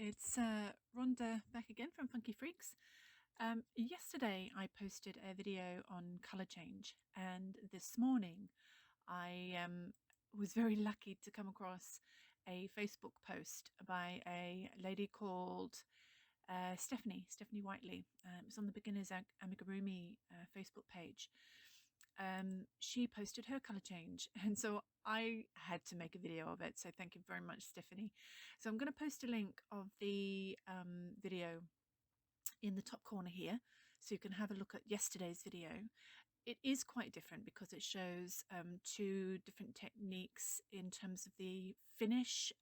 it's Rhonda back again from Funky Freaks. Yesterday I posted a video on colour change, and this morning I was very lucky to come across a Facebook post by a lady called Stephanie Whiteley. It's on the Beginners Amigurumi Facebook page. She posted her colour change, and so I had to make a video of it, so thank you very much, Stephanie. So I'm going to post a link of the video in the top corner here, so you can have a look at yesterday's video. It is quite different because it shows two different techniques in terms of the finish,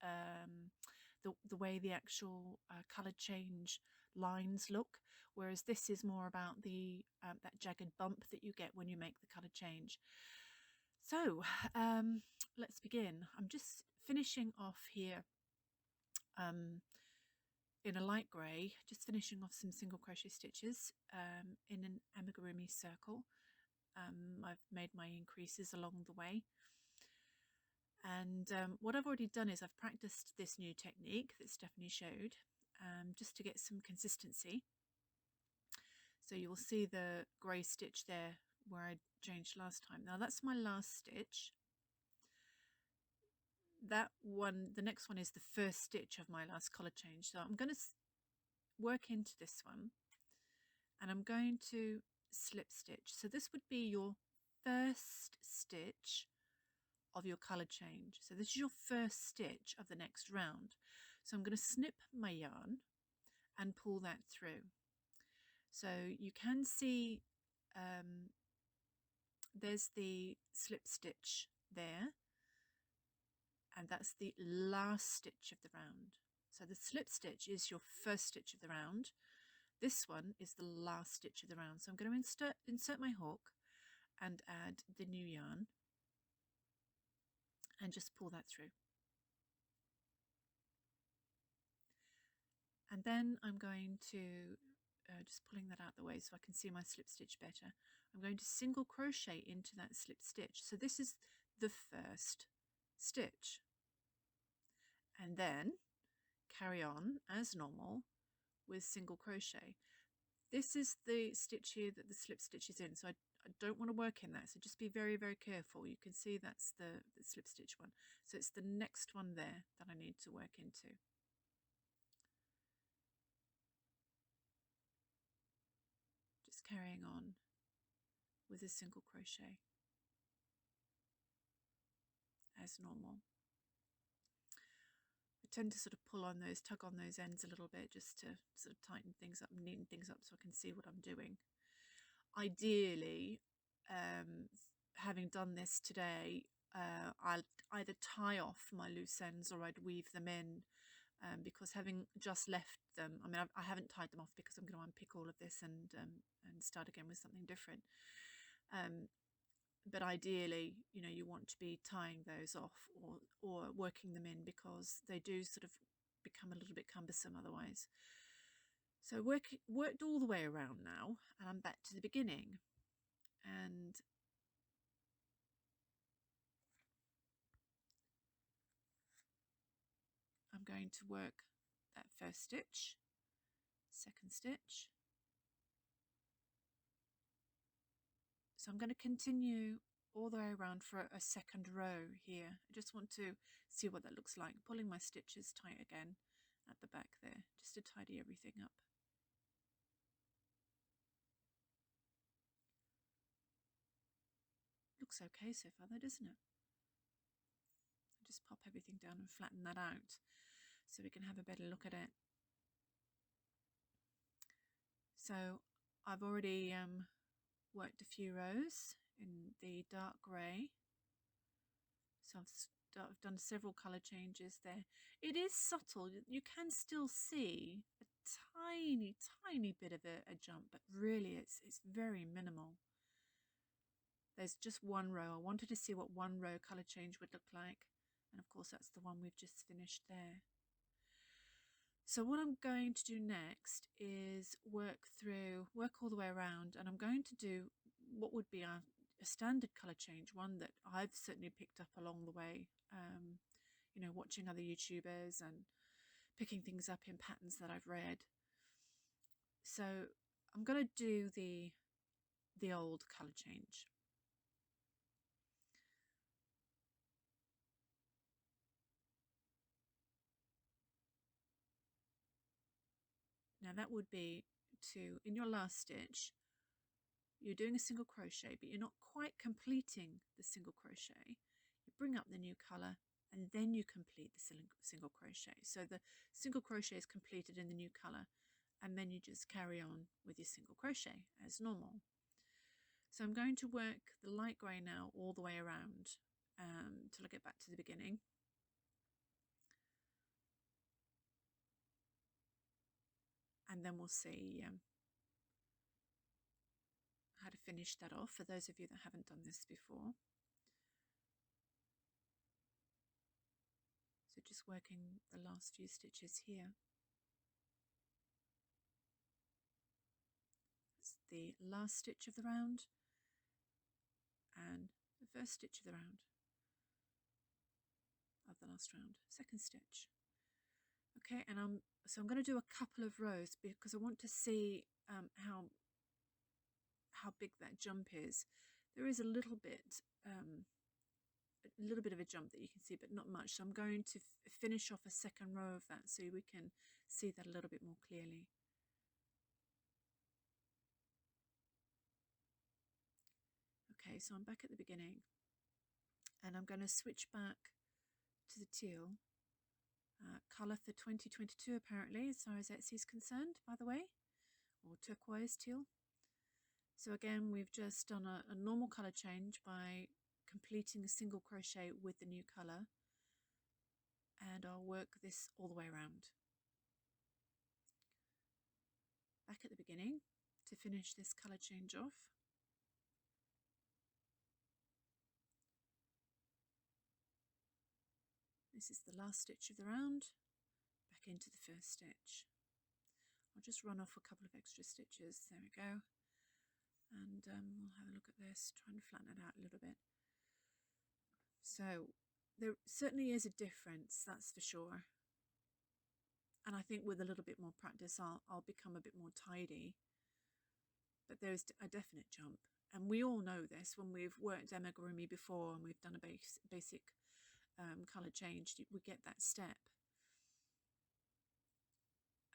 the way the actual colour change lines look, whereas this is more about the that jagged bump that you get when you make the colour change. So let's begin. I'm just finishing off here in a light grey, just finishing off some single crochet stitches in an amigurumi circle. I've made my increases along the way, and what I've already done is I've practiced this new technique that Stephanie showed, just to get some consistency. So you will see the grey stitch there where I changed last time. Now that's my last stitch. That one, the next one, is the first stitch of my last colour change. So I'm going to work into this one, and I'm going to slip stitch. So this would be your first stitch of your colour change. So this is your first stitch of the next round. So I'm going to snip my yarn and pull that through. So you can see there's the slip stitch there, and that's the last stitch of the round. So the slip stitch is your first stitch of the round. This one is the last stitch of the round. So I'm going to insert my hook and add the new yarn and just pull that through. And then I'm going to, just pulling that out the way so I can see my slip stitch better, I'm going to single crochet into that slip stitch. So this is the first stitch. And then carry on as normal with single crochet. This is the stitch here that the slip stitch is in, so I don't want to work in that, so just be very, very careful. You can see that's the slip stitch one, so it's the next one there that I need to work into. Just carrying on with a single crochet as normal. I tend to sort of tug on those ends a little bit, just to sort of tighten things up and neaten things up so I can see what I'm doing. Ideally, having done this today, I'll either tie off my loose ends or I'd weave them in, because having just left them, I mean, I haven't tied them off because I'm going to unpick all of this and start again with something different. But ideally, you know, you want to be tying those off or working them in, because they do sort of become a little bit cumbersome otherwise. So worked all the way around now, and I'm back to the beginning. And I'm going to work that first stitch, second stitch. So I'm going to continue all the way around for a second row here. I just want to see what that looks like. Pulling my stitches tight again at the back there, just to tidy everything up. Looks okay so far though, doesn't it? I'll just pop everything down and flatten that out so we can have a better look at it. So I've already worked a few rows in the dark grey, so I've done several colour changes there. It is subtle, you can still see a tiny bit of a jump, but really it's very minimal. There's just one row. I wanted to see what one row colour change would look like, and of course that's the one we've just finished there. So what I'm going to do next is work all the way around, and I'm going to do what would be a standard colour change, one that I've certainly picked up along the way, you know, watching other YouTubers and picking things up in patterns that I've read. So I'm going to do the old colour change. Now that would be in your last stitch, you're doing a single crochet, but you're not quite completing the single crochet. You bring up the new colour and then you complete the single crochet. So the single crochet is completed in the new colour, and then you just carry on with your single crochet as normal. So I'm going to work the light grey now all the way around till I get back to the beginning. And then we'll see how to finish that off for those of you that haven't done this before. So just working the last few stitches here. That's the last stitch of the round and the first stitch of the round of the last round, second stitch. Okay, and I'm going to do a couple of rows because I want to see how big that jump is. There is a little bit of a jump that you can see, but not much. So I'm going to finish off a second row of that so we can see that a little bit more clearly. Okay, so I'm back at the beginning and I'm going to switch back to the teal colour for 2022 apparently, as far as Etsy is concerned, by the way, or turquoise teal. So again, we've just done a normal colour change by completing a single crochet with the new colour, and I'll work this all the way around. Back at the beginning to finish this colour change off. This is the last stitch of the round, back into the first stitch. I'll just run off a couple of extra stitches, there we go, and we'll have a look at this, try and flatten it out a little bit. So there certainly is a difference, that's for sure, and I think with a little bit more practice I'll become a bit more tidy, but there's a definite jump, and we all know this when we've worked amigurumi before and we've done a basic colour change, we get that step.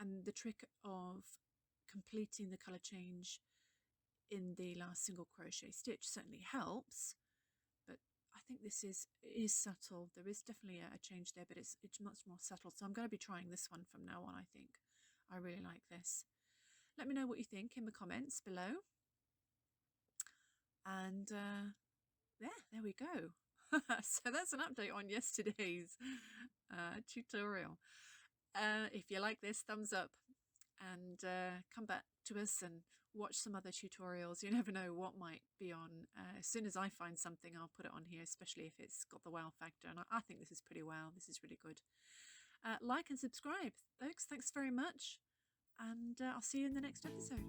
And the trick of completing the colour change in the last single crochet stitch certainly helps, but I think this is subtle. There is definitely a change there, but it's much more subtle. So I'm going to be trying this one from now on, I think. I really like this. Let me know what you think in the comments below. And there we go. So that's an update on yesterday's tutorial. If you like this, thumbs up, and come back to us and watch some other tutorials. You never know what might be on. As soon as I find something, I'll put it on here, especially if it's got the wow factor, and I think this is pretty wow. This is really good. Like and subscribe, folks. Thanks very much, and I'll see you in the next episode.